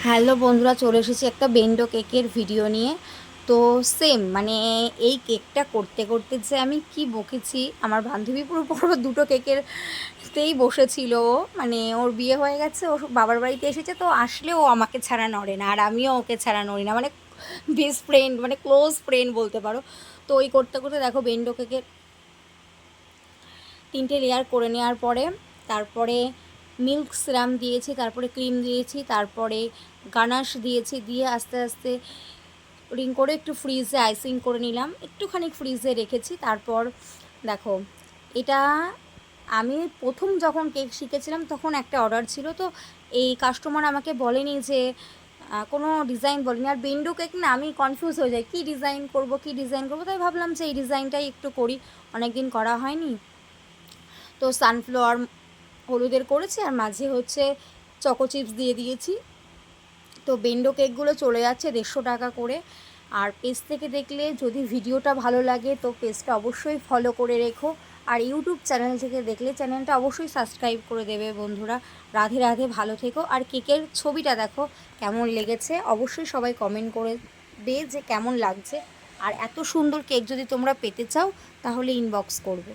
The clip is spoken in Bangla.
হ্যালো বন্ধুরা, চলে এসেছি একটা বেন্ডো কেকের ভিডিও নিয়ে। তো সেম মানে এই কেকটা করতে করতে যে আমি কি বকেছি, আমার বান্ধবী পুরো পুরো দুটো কেকেরতেই বসেছিল। ও মানে ওর বিয়ে হয়ে গেছে, ও বাবার বাড়িতে এসেছে, তো আসলে ও আমাকে ছাড়া নড়ে না, আর আমিও ওকে ছাড়া নড়ি না, মানে বেস্ট ফ্রেন্ড, মানে ক্লোজ ফ্রেন্ড বলতে পারো। তো ওই করতে করতে দেখো বেন্ডো কেকের 3টে লেয়ার করে নেওয়ার পরে তারপরে মিল্ক সিরাম দিয়েছি, তারপরে ক্রিম দিয়েছি, তারপরে গানাশ দিয়েছি, দিয়ে আস্তে আস্তে রিং করে একটু ফ্রিজে আইসিং করে নিলাম, একটুখানি ফ্রিজে রেখেছি। তারপর দেখো, এটা আমি প্রথম যখন কেক শিখেছিলাম তখন একটা অর্ডার ছিল, তো এই কাস্টমার আমাকে বলেনি যে কোনো ডিজাইন বলেনি। আর বেন্ডো কেক না, আমি কনফিউজ হয়ে যাই কী ডিজাইন করব কী ডিজাইন করবো, তাই ভাবলাম যে এই ডিজাইনটাই একটু করি, অনেক দিন করা হয়নি। তো সানফ্লাওয়ার হলুদের করেছি, আর মাঝে হচ্ছে চকো চিপস দিয়ে দিয়েছি। তো বেন্ডো কেকগুলো চলে যাচ্ছে 150 টাকা করে। আর পেজ থেকে দেখলে যদি ভিডিওটা ভালো লাগে তো পেজটা অবশ্যই ফলো করে রেখো, আর ইউটিউব চ্যানেল থেকে দেখলে চ্যানেলটা অবশ্যই সাবস্ক্রাইব করে দেবে বন্ধুরা। রাধে রাধে, ভালো থেকো। আর কেকের ছবিটা দেখো কেমন লেগেছে, অবশ্যই সবাই কমেন্ট করে দে যে কেমন লাগছে। আর এত সুন্দর কেক যদি তোমরা পেতে চাও তাহলে ইনবক্স করবে।